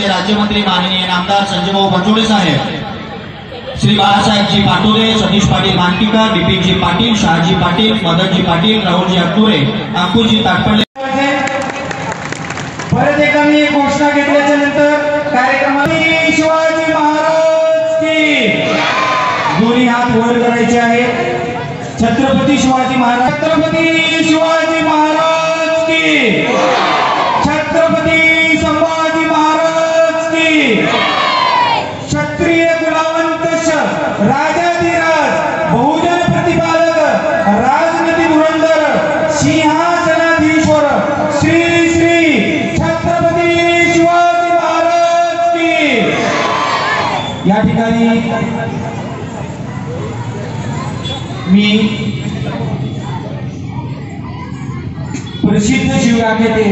जिल्ह्याचे राज्यमंत्री माननीय नामदार संजयभाऊ बचोडे साहेब, श्री बाळासाहेबजी पाटोदे, सतीश पाटील मानकीकर, बिपिनजी पाटील, शहाजी पाटील, मदनजी पाटील, राहुलजी अक्तुरे, अंकुरजी ताटपल्ले. परत एकदा मी घोषणा घेतल्याच्या नंतर कार्यक्रमात शिवाजी महाराज की दोन्ही हात वर करायचे आहेत. छत्रपती शिवाजी महाराज, छत्रपती शिवाजी महाराज की, छत्रपती संभाजी महाराज की. क्षत्रिय कुलावंत राजाधिराज बहुजन प्रतिपालक राजनीती धुरंधर सिंहासनाधीश्वर श्री श्री छत्रपती शिवाजी महाराज की. या ठिकाणी मी प्रसिद्ध शिवगाथेते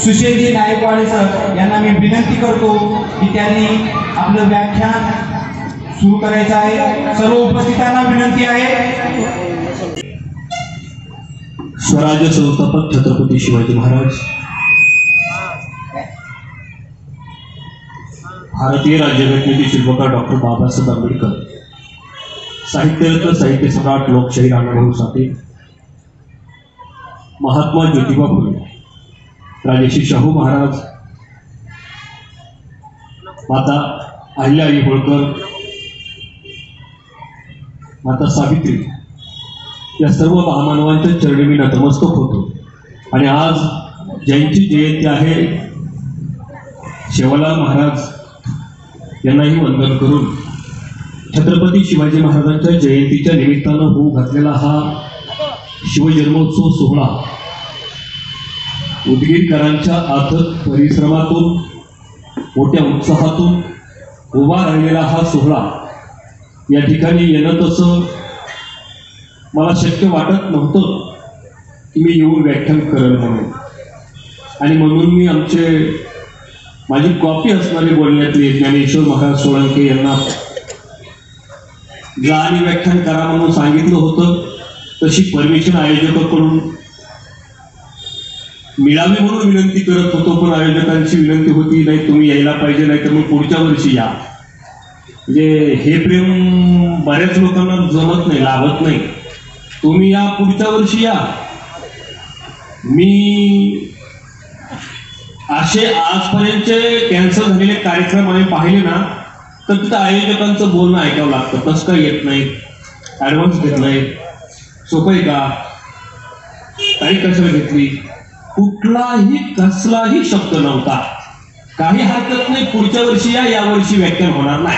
सुशीलजी नायकवाडे सर यांना मी विनंती करतो की त्यांनी आपलं व्याख्यान सुरू करायचं आहे. सर्व उपस्थितांना विनंती आहे. स्वराज्य संस्थापक छत्रपती शिवाजी महाराज, भारतीय राज्यघटनेचे शिल्पकार डॉक्टर बाबासाहेब आंबेडकर, साहित्यरत्न साहित्य सम्राट लोकशाही रामभाऊ साठे, महात्मा ज्योतिबा फुले, राजर्षी शाहू महाराज, माता अहिल्याबाई होळकर, माता सावित्री, या सर्व महामानवांच्या चरणी मी नतमस्तक होतो. आणि आज ज्यांची जयंती आहे शेवालाल महाराज यांनाही वंदन करून छत्रपती शिवाजी महाराजांच्या जयंतीच्या निमित्तानं होऊ घातलेला हा शिवजन्मोत्सव सोहळा, उदगीरकरांच्या अथक परिश्रमातून मोठ्या उत्साहातून उभा राहिलेला हा सोहळा या ठिकाणी येणं तसं मला शक्य वाटत नव्हतं की मी येऊन व्याख्यान करेल म्हणून. आणि म्हणून मी माझी कॉपी असणारे बोलण्यातले ज्ञानेश्वर महाराज सोळंके यांना जा आणि व्याख्यान करा म्हणून सांगितलं होतं. तशी परमिशन आयोजकांकडून मिळावी म्हणून विनंती करत होतो, पण आयोजकांची विनंती होती नाही तुम्ही यायला पाहिजे, नाही तर मग पुढच्या वर्षी या. म्हणजे हे प्रेम बऱ्याच लोकांना जमत नाही, लाभत नाही. तुम्ही या पुढच्या वर्षी या. मी असे आजपर्यंतचे कॅन्सल झालेले कार्यक्रम आम्ही पाहिले ना, तर तिथं आयोजकांचं बोलणं ऐकावं लागतं. कसं काय येत नाही, ॲडव्हान्स घेत नाही, सोपं आहे का, तारीख कशाला घेतली, कुठलाही कसलाही शब्द नव्हता. काही हरकत नाही, पुढच्या वर्षी या वर्षी व्याख्यान होणार नाही.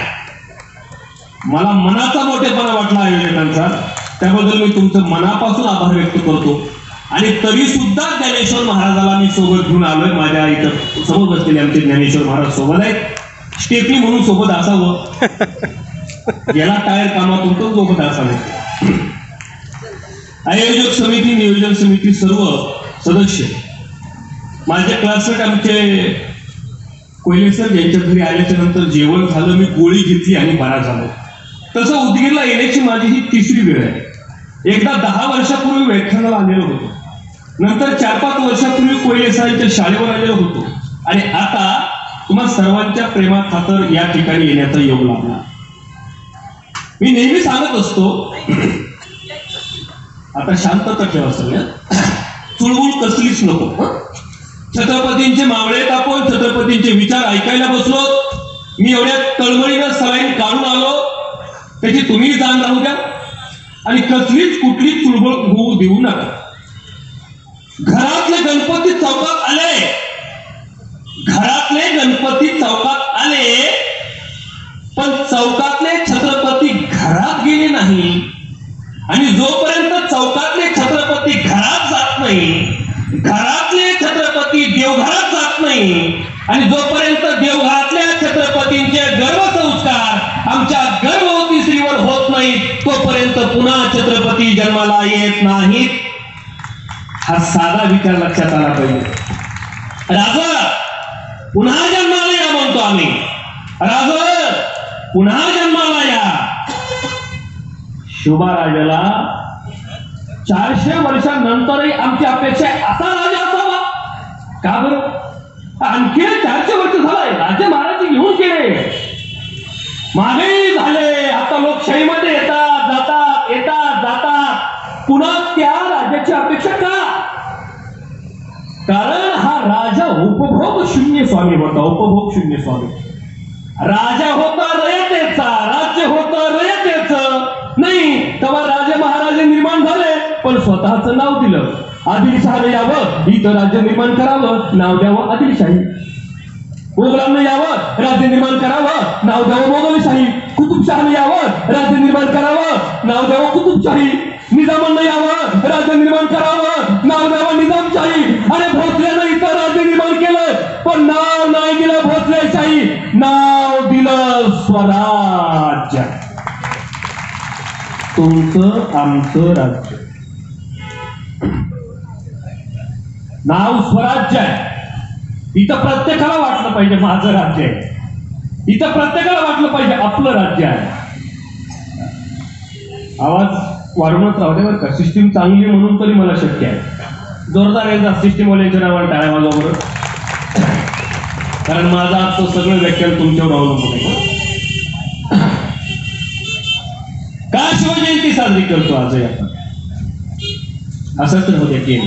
मला मनाचा मोठेपणा वाटला आयोजकांचा, त्याबद्दल मी तुमचं मनापासून आभार व्यक्त करतो. आणि तरी सुद्धा ज्ञानेश्वर महाराजाला मी सोबत घेऊन आलोय. माझ्या इथं समोर बसलेले आमचे ज्ञानेश्वर महाराज सोबत आहेत. स्टेपनी म्हणून सोबत असावं, याला टायर कामातून तो सोबत असावे. आयोजक समिती, नियोजन समिती, सर्व सदस्य, माझे क्लासमेट आमचे कोयले सर यांच्या घरी आल्याच्या नंतर जेवण झालं, मी गोळी घेतली आणि बरा झालो. तसं उदगीरला येण्याची माझी ही तिसरी वेळ आहे. एकदा 10 वर्षापूर्वी व्याख्यानाला आलेलो होतो, नंतर 4-5 वर्षापूर्वी कोयले सरांच्या शाळेवर आलेलो होतो, आणि आता तुम्हा सर्वांच्या प्रेमा खातर या ठिकाणी येण्याचा योग लाभला. मी नेहमी सांगत असतो, आता शांतता ठेवा सगळ्या, चुळबुळ कसलीच नको. छत्रपतींचे मावळे कापून छत्रपतींचे विचार ऐकायला बसलो. मी एवढ्या तळमळीनं सलाईन काढून आलो, त्याची तुम्ही जाण राहू द्या आणि कसलीच कुठली चुळबुळ होऊ देऊ नका. घरातले गणपती चौकात आले, घरातले गणपती चौकात आले, पण चौकातले छत्रपती घरात गेले नाही. आणि जोपर्यंत चौकातले छत्रपती घरात जात नाही, घरातले छत्रपती देवघरात जात नाही, आणि जोपर्यंत देवघरातल्या छत्रपतींचे गर्भसंस्कार आमच्या गर्भवती स्त्रीवर होत नाही, तोपर्यंत पुन्हा छत्रपती जन्माला येत नाहीत. हा साधा विचार लक्षात आला पाहिजे. राजा पुन्हा जन्माला या म्हणतो आम्ही, राजा पुन्हा जन्माला या. शिवबाराजाला 400 वर्षांनंतरही आमची अपेक्षा असा राजा असावा. का बरं? आणखी 400 वर्ष झालाय राजे महाराज स्वामी होता, उपभोग शून्य स्वामी. राजा होता रयतेचा, राज्य होतं रयतेचं. नाही तेव्हा राजे महाराजे निर्माण झाले, पण स्वतःचं नाव दिलं. आदिलशहाने यावं, इथं राज्य निर्माण करावं, नाव द्यावं आदिलशाही. मुघलांना यावं, राज्य निर्माण करावं, नाव द्यावं मोगलशाही. कुतुबशहाने यावं, राज्य निर्माण करावं, नाव द्यावं कुतुबशाही. निजामांना यावं, राज्य निर्माण करावं, नाव द्यावं निजामशाही. अरे भोसल्यानं इथं राज्य निर्माण केलं, पण नाव नाही दिलं भोसलेशाही, नाव दिलं स्वराज्य. तुमचं आमचं राज्य, नाव स्वराज्य आहे. इथं प्रत्येकाला वाटलं पाहिजे माझं राज्य आहे. इथं प्रत्येकाला वाटलं पाहिजे आपलं राज्य आहे. आवाज वाढवणच राहू दे बरं का. सिस्टीम चांगली म्हणून तरी मला शक्य आहे. जोरदार एकदा सिस्टीमवाल्यांच्या नावाने टाळ्या वाजवा, कारण माझं आजचं सगळं व्याख्यान तुमच्यावर अवलंबून आहे. का शिवजयंती साजरी करतो आजही आपण? असं तर होते की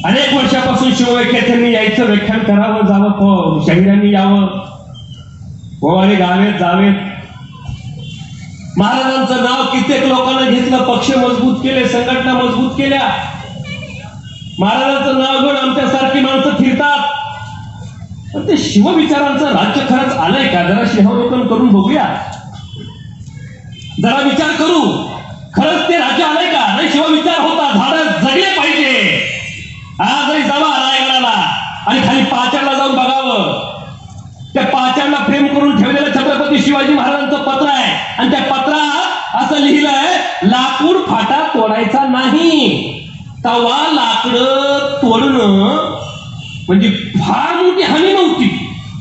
अनेक वर्षापासून शिवव्याख्यात्यांनी यायचं, व्याख्यान करावं, जावं, शाहिरांनी यावं, गोवारे गावेत जावेत. महाराजांचं नाव कित्येक लोकांना घेतलं, पक्ष मजबूत केले, संघटना मजबूत केल्या. महाराजांचं नाव घेऊन आमच्यासारखी माणसं फिरतात. पण ते शिवविचारांचं राज्य खरंच आलंय का? जरा शिवावलोकन करून बघूया, जरा विचार करू. खरंच ते राज्य आलंय का? नाही, शिवविचार होता, झाडं जगले पाहिजे. आजही जावा रायगडाला आणि खाली पाचाडला जाऊन बघावं. त्या पाचाडला प्रेम करून ठेवलेलं छत्रपती शिवाजी महाराजांचं पत्र आहे, आणि त्या पत्रात असं लिहिलंय, लाकूड फाटा तोडायचा नाही. तवा लाकडं तोडणं म्हणजे फार मोठी हानी नव्हती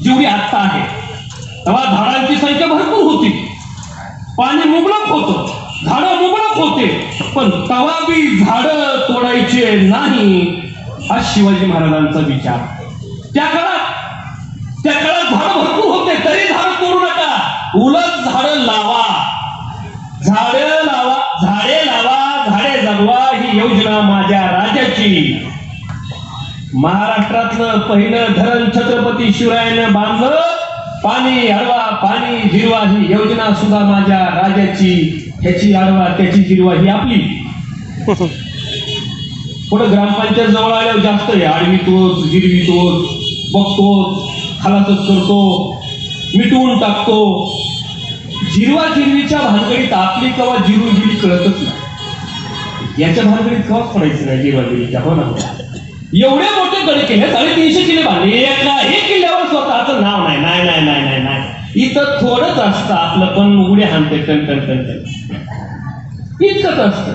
जेवढी आता आहे. तेव्हा झाडांची संख्या भरपूर होती, पाणी मुबलक होतं, झाडं मुबलक होते, पण तवा बी झाडं तोडायचे नाही, हा शिवाजी महाराजांचा विचार. त्या काळात झाडं भरपूर होते, तरी झाडं तोडू नका, उलट झाडं लावा. झाडे लावा, झाडे जगवा ही योजना माझ्या राजाची. महाराष्ट्रातलं पहिलं धरण छत्रपती शिवरायानं बांधलं. पाणी अडवा, पाणी जिरवा ही योजना सुद्धा माझ्या राजाची. ह्याची अडवा, त्याची जिरवा ही आपली. पुढे ग्रामपंचायत जवळ आल्यावर जास्त आहे, आडवीतोच, जिरवितोच, बघतोच, खलासच करतो, मिटवून टाकतो. जिरवा जिरवीच्या भानगडीत आपली कवा जिरवी कळतच नाही. याच्या भानगडीत कवाच पडायचं नाही जिरवा जिरवीच्या. हो ना, एवढे मोठे गड केले, 350 किल्ले बांधले, एकाही किल्ल्यावर स्वतःचं नाव नाही. नाही नाही नाही नाही नाही इथं थोडंच असतं आपलं, पण उड्या हाणते टन टन टन टन, इतकंच असतं.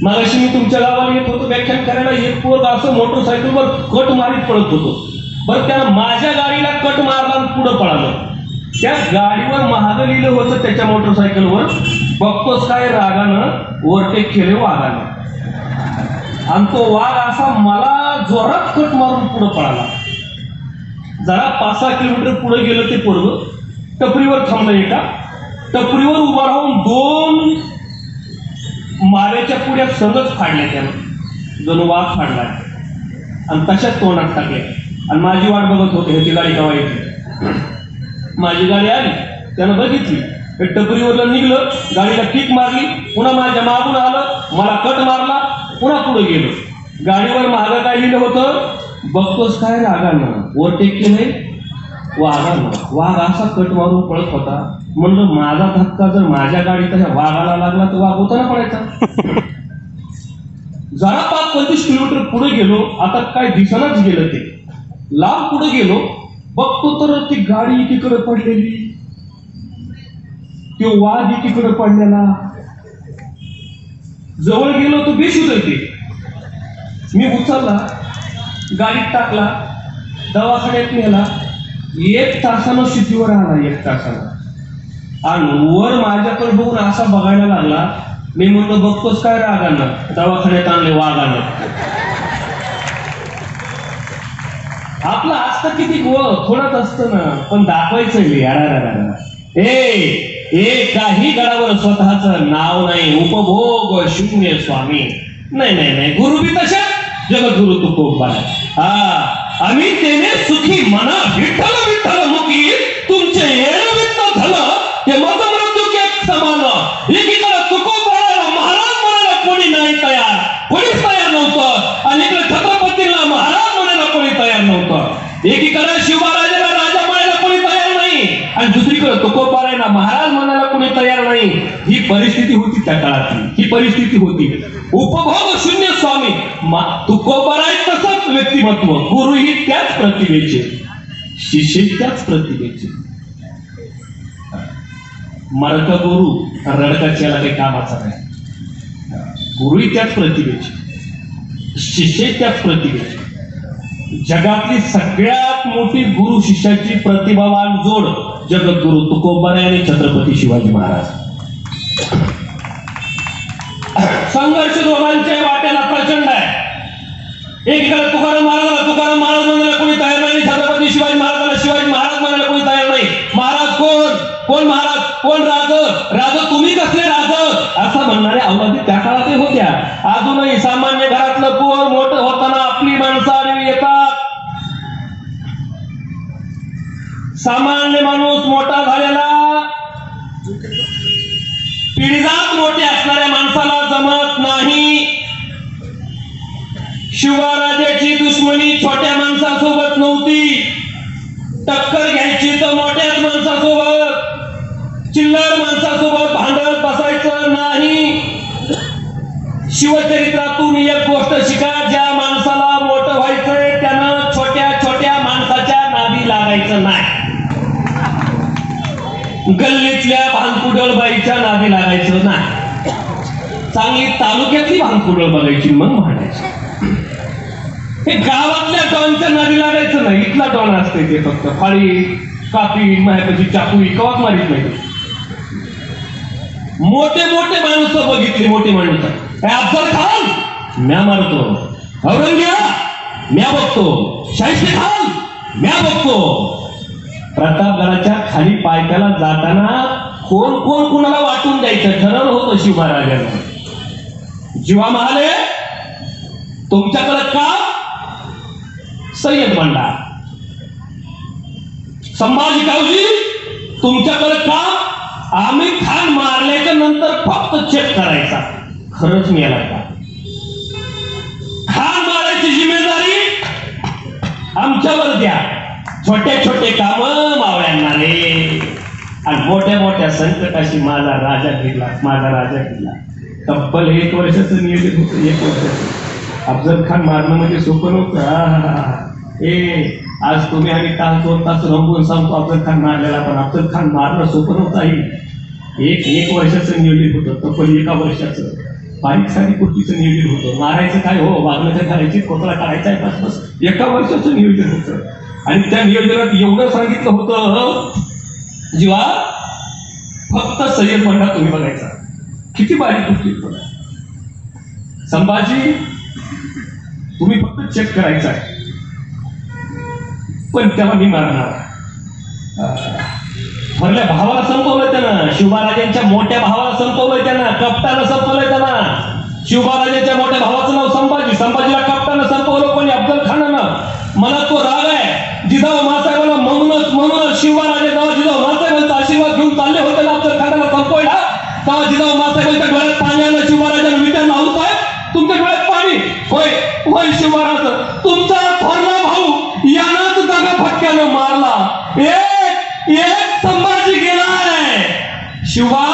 मागाशी मी तुमच्या गावाला येत होतो व्याख्यान करायला, एक पोरग असं मोटरसायकलवर कट मारीत पळत होतो. बरं, त्यानं माझ्या गाडीला कट मारला आणि पुढं पळालं. त्या गाडीवर महाग लिहिलं होतं त्याच्या मोटरसायकलवर, बघतोस काय रागानं ओव्हरटेक केले वाघानं, आणि तो वाघ असा मला जोरात कट मारून पुढे पळाला. जरा 5-6 किलोमीटर पुढे गेलं ते पोरग, टपरीवर थांबलं. एका टपरीवर उभा राहून 2 माव्याच्या पुढ्या संगच फाडल्या त्यानं, जणू वाघ फाडलाय, आणि तशाच तोंडात टाकल्या. आणि माझी वाट बघत होते, ह्याची गाडी केव्हा येते. माझी गाडी आली, त्यानं बघितली, टपरीवरला निघलं, गाडीला किक मारली, पुन्हा माझ्या मागून आलं, मला कट मारला, पुन्हा पुढे गेलो. गाडीवर मागं काय लिहिलं होतं, बघतोस काय रागानं ओव्हरटेक केलंय वाघानं. वाघ असा कट मारून पळत होता. म्हणलं माझा धक्का जर माझ्या गाडीत वाघाला लागला तर वाघ होता ना पडायचा. जरा 5-25 किलोमीटर पुढे गेलो, आता काय दिसनाच गेलं ते. लांब पुढे गेलो, बघतो तर ती गाडी एकीकडे पडलेली, तो वाघ एकीकडे पडलेला. जवळ गेलो तो बेशुद्ध येते. मी उचलला, गाडीत टाकला, दवाखान्यात नेला. 1 तासानं शिटीवर आला, 1 तासानं. आणि वर माझ्याकडे बघून असा बघायला लागला. मी म्हणलं बघतोस काय रागानं, दवाखान्यात आणले वाघानं. आपलं असतं किती थोडंच असतं ना, पण दाखवायचं काही गडावर स्वतःच नाव नाही, उपभोग शून्य स्वामी. नाही नाही नाही, गुरु बी तशा जगद्गुरु तुकोबा. हा, आम्ही तेने सुखी मना विठ्ठल विठ्ठल मुखी तुमचे येणं विठ्ठल झालं ते माझं मृत्यू के समान. एकीकडे तुकोबाला महाराज म्हणायला कोणी नाही तयार, कोणीच तयार नव्हतं, आणि इकडे छत्रपतीला महाराज म्हणायला कोणी तयार नव्हतं. एकीकडे शिवराजाला राजा म्हणायला कोणी तयार नाही, आणि दुसरीकडे तुकोबारायला महाराज म्हणायला कोणी तयार नाही. ही परिस्थिती होती त्या काळातली, ही परिस्थिती होती. उपभोग शून्य स्वामी तुकोबाराय तसंच व्यक्तिमत्व, गुरुही त्याच प्रतिभेचे, शिष्य त्याच प्रतिभेचे. मरका गुरु रडकाच्याला काही कामाचा नाही. गुरुही त्याच प्रतिभेचे, शिष्य त्याच प्रतिभेचे. जगातली सगळ्यात मोठी गुरु शिष्याची प्रतिभावान जोड जगद्गुरु तुकोबाराय आणि छत्रपती शिवाजी महाराज. संघर्ष दोघांच्या वाट्याला प्रचंड आहे. एकीकडे तुकाराम महाराज म्हणायला कोणी तयार नाही, छत्रपती शिवाजी महाराज म्हणायला कोणी तयार नाही. महाराज कोण महाराज, कोण राज तुम्ही कसले राज, असं म्हणणारे अवलादी त्या काळातही होत्या. अजूनही सामान्य घरातलं पोर मोठं होताना आपली माणसं आडवी येतात. सामान्य माणूस मोठा झालेला पिढीजात मोठे असणाऱ्या माणसाला जमत नाही. शिवराजाची दुश्मनी छोट्या माणसासोबत नव्हती, टक्कर घ्यायची तर मोठ्याच माणसासोबत, चिल्लर माणसासोबत भांडत बसायचं नाही. शिवचरित्रातून एक गोष्ट शिका, ज्या माणसाला मोठं व्हायचंय त्यानं छोट्या छोट्या माणसाच्या नादी लागायचं नाही. गल्लीतल्या भांगकुडळबाईच्या नादी लागायचं नाही. चांगली तालुक्यातली भांगकुडळ बघायची मग म्हणायची. हे गावातल्या डॉनच्या नादी लागायचं नाही. इथला डॉन असते ते फक्त फाळी कापी मायापाशी चाकू कवाच मारित नाही. मोठे मोठे माणसं बघितली, मोठे माणसं. अफजल खान म्या मारतो, औरंगजेब म्या बघतो, शाहिस्ते खान म्या बघतो. प्रतापगडाच्या खाली पायथ्याला जाताना कोण कोण कुणाला वाटून द्यायचं ठरवलं होतं शिव महाराजांनी. जीवा महाले तुमच्याकडे का, सय्यद बंडा. संभाजी गावजी तुमच्याकडे का, आम्ही खान मारल्याच्या नंतर फक्त चेक करायचा खरंच मिळाला का. खान मारायची जिम्मेदारी आमच्यावर द्या. छोटे छोटे काम मावळ्यांना रे, आणि मोठ्या मोठ्या संकटाशी माझा राजा गेला. तब्बल 1 वर्षाचं नियोजन होतं, 1 वर्षाचं. अफजल खान मारणं म्हणजे सोपं नव्हतं. आज तुम्ही आणि तास 2 तास रंगून सांगतो अफजल खान मारलेला, पण अफजल खान मारणं सोपं नव्हतं. एक वर्षाचं नियोजन होतं, तब्बल 1 वर्षाचं. बारीक सारीक गोष्टीचं नियोजन होतं. मारायचं काय हो, वागण्याचं करायची, कोपरा काढायचा आहे, बस 1 वर्षाचं नियोजन होतं. आणि त्या नियोजनात एवढं सांगितलं होतं, जीवा फक्त सय्यद बंडा तुम्ही बघायचा. किती बारीक गोष्टी बघा. संभाजी तुम्ही फक्त चेक करायचा आहे, पण तेव्हा मी मारणार. भरल्या भावाला संपवलं त्यानं, शिवबाराजांच्या मोठ्या भावाला संपवलंय त्यानं, कपटानं संपवलंय त्यानं. शिवबाराजांच्या मोठ्या भावाचं नाव संभाजी, संभाजीला कपटानं संपवलं कोणी, अफजल खानानं. मला तो राग आहे. जिजाऊ मासाहेबांना म्हणूनच शिवराजे जेव्हा जिजाऊ मासाहेबांचा आशीर्वाद घेऊन चालले होते ना अफजल खानाला संपवायला, तेव्हा जिजाऊ मासाहेबांच्या डोळ्यात पाणी आलं. शिवराजांना विचारलं, आहो साहेब तुमच्या डोळ्यात पाणी? होय शिवराज, तुमचा थोरला भाऊ यानंच दगा फटक्यानं मारला. एक संभाजी गेलाय. शिवा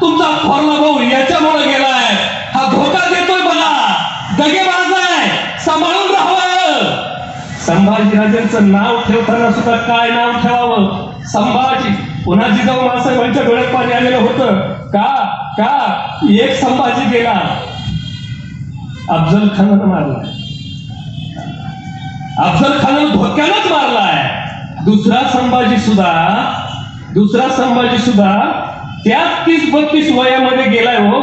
तुमचा थोरला भाऊ याच्यामुळे गेलाय. हा धोका देतोय बघा, दगेबाज आहे, सांभाळून राहावं. संभाजीराजांचं नाव ठेवताना सुद्धा काय नाव ठेवावं, संभाजी. पुन्हा जिजाऊ मासाहेबांच्या डोळ्यात पाणी आलेलं होतं. का एक संभाजी गेला, अफजल खानानं मारलाय. अफजल खानानं धोक्यानंच मारलाय. दुसरा संभाजी सुद्धा त्याच 30-32 वयामध्ये गेलाय हो.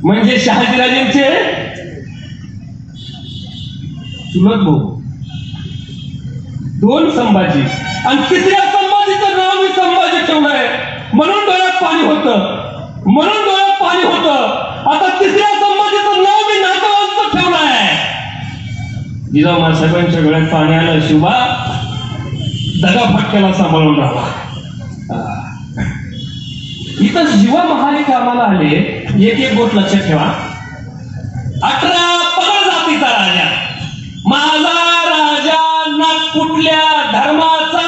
म्हणजे शहाजीराजेंचे चुलत भाऊ. 2 संभाजी, आणि 3ऱ्या संभाजीचं नाव मी संभाजी ठेवलंय म्हणून डोळ्यात पाणी होतं. आता 3ऱ्या संभाजीचं नाव मी जिजाऊ मासाहेबांच्या गळ्यात पाणी आलं, शिवा दगाफटक्याला सांभाळून राहा. इथं शिवा महाले कामाला आले. एक एक गोष्ट लक्षात ठेवा. 18 पगड जातीचा राजा, माझा राजा ना कुठल्या धर्माचा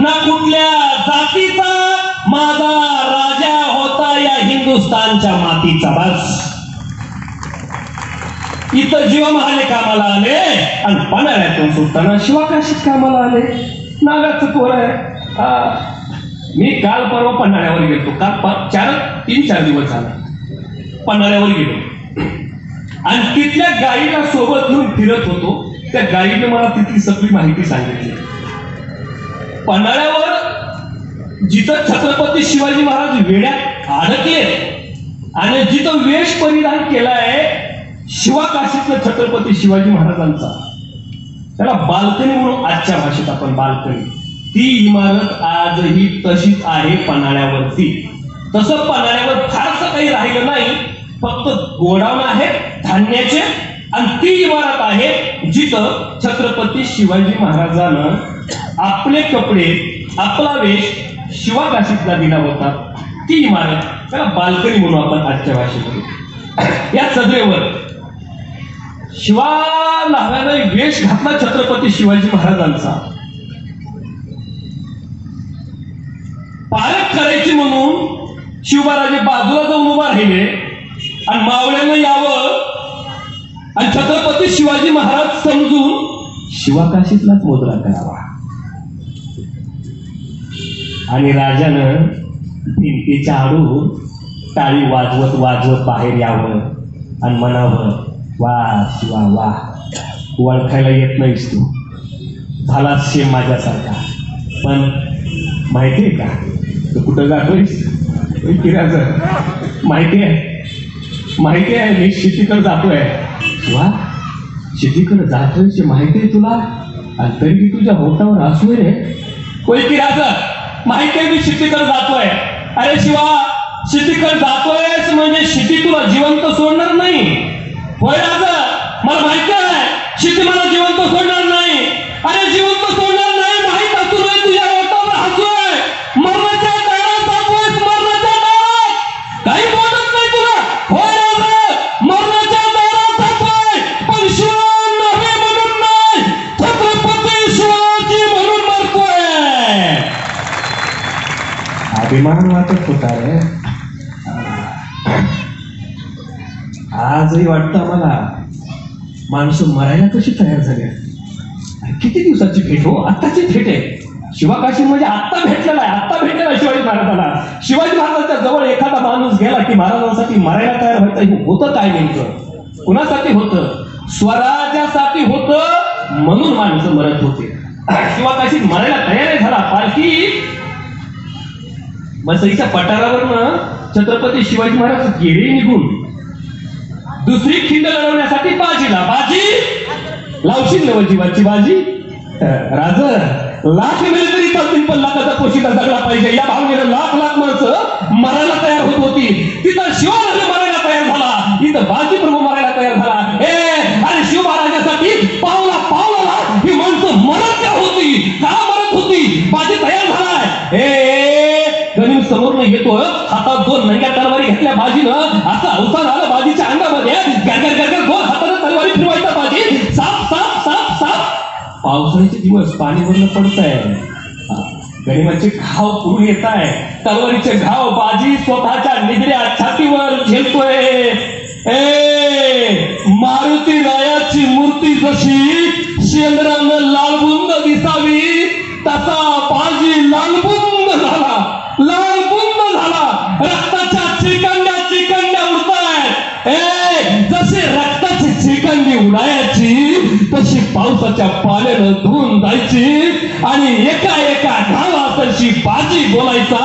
ना कुठल्या जातीचा, माझा राजा होता या हिंदुस्थानच्या मातीचा. बस इथं जीवा महाले कामाला आले आणि पन्हाळ्यातून सुटताना शिवाकाशीत कामाला आले. नागाचं पोर आहे. मी काल परवा पन्हाळ्यावर गेलो. काल 3-4 दिवस झाले पन्हाळ्यावर गेलो आणि तिथल्या गाईला सोबत घेऊन फिरत होतो. त्या गाईने मला तिथली सगळी माहिती सांगितली. पन्हाळ्यावर जिथं छत्रपती शिवाजी महाराज वेड्यात अडकले आणि जिथं वेश परिधान केलाय शिवाकाशीतलं छत्रपती शिवाजी महाराजांचा, त्याला बाल्कनी म्हणून आजच्या भाषेत आपण बाल्कनी, ती इमारत आजही तशीच आहे पन्हाळ्यावरती. तसं पन्हाळ्यावर फारसं काही राहिलं नाही, फक्त गोडाऊन आहे धान्याचे आणि ती इमारत आहे जिथं छत्रपती शिवाजी महाराजांनं आपले कपडे आपला वेश शिवाकाशीतला दिला होता. ती इमारत त्याला बाल्कनी म्हणून आपण आजच्या भाषेमध्ये. या सदरेवर शिवा लाव्यानं वेश घातला छत्रपती शिवाजी महाराजांचा. पारख करायची म्हणून शिवबाराजे बाजूला जाऊन उभा राहिले आणि मावळ्यानं यावं आणि छत्रपती शिवाजी महाराज समजून शिवाकाशीतलाच मोजरा करावा. आणि राजानं भिंतीच्या आडून टाळी वाजवत वाजवत बाहेर यावं आणि म्हणावं, वा शिवा वा, ओळखायला येत नाहीस तू, झाला शेम माझ्यासारखा, पण माहितीये का तू कुठं जातोयस? माहिती आहे मी शेतीकडे जातोय. वा, शेतीकडे जातोय माहिती आहे तुला, आणि तरी तुझ्या होटावर असू रे. कोयती राजा, माहिती आहे मी शेतीकडे जातोय. अरे शिवा, शेतीकडे जातोयस म्हणजे शेती तुला जिवंत सोडणार नाही. होय राजा, मला माहिती आहे शेती मला जिवंत सोडणार नाही. अरे जिवंत सोडणार नाही माहित असून तुझ्या होटावर हसूय, मरणाच्या दारात जातोयस, मरणाच्या दारात. काही बोलत नाही तुला. होय राजा, मरणाच्या दारात जातोय, पण शिवा नव्हे म्हणून नाही, छत्रपती शिवाजी म्हणून मरतोय. अभिमान वाटत होता रे. आजही वाटतं मला माणसं मरायला कशी तयार झाली. किती दिवसाची भेट हो, आत्ताची भेट आहे. शिवाकाशी म्हणजे आत्ता भेटलेला आहे, आत्ता भेटलेला शिवाजी महाराजांना. शिवाजी महाराजांच्या जवळ एखादा माणूस गेला की महाराजांसाठी मरायला तयार व्हायचं. होतं काय नेमकं? कुणासाठी होतं? स्वराज्यासाठी होतं, म्हणून माणसं मरत होते. शिवाकाशी मरायला तयार झाला. पालखी मसईच्या पठारावरनं छत्रपती शिवाजी महाराज गेले निघून. दुसरी खिंड लढवण्यासाठी बाजीला. बाजी लावशील नव जीवाची बाजी. राज, लाख मिळेल तरी चालतील, पण लाखाचा पोशिका जगला पाहिजे या भावनेनं लाख माणसं मरायला तयार होत होती. तिथं शिवराज मरायला तयार झाला, इथं बाजी प्रभू मरायला तयार झाला. अरे शिव महाराजांसाठी पावला पावला ही माणसं मरत का होती, का मरत होती? बाजी तयार झालाय. गणित समोर येतो, हातात 2 नंग्या तलवारी घेतल्या बाजीनं. असं अवसान आलं बाजीच्या अंगामध्ये. गरगर गरगर 2 हातानं तलवारी फिरवायचा बाजी. साप साप साप साप. पावसाळ्याचे दिवस पाणी वरनं पडत आहे, गणिमाचे घाव पुरून येत आहे. तलवारीचे घाव बाजी स्वतःच्या निगड्या छातीवर झेलतोय. मारुती रायाची मूर्ती जशी शेंद्रानं लालबुंद दिसावी, तसा बाजी लालबुंद झाला, लालबुंद झाला. रक्ताच्या चिकंड्या उडतायत. जसे रक्ताची चिकंडी उडायची तशी पावसाच्या पाण्यानं धुवून जायची आणि एका एका गावातशी बाजी बोलायचा.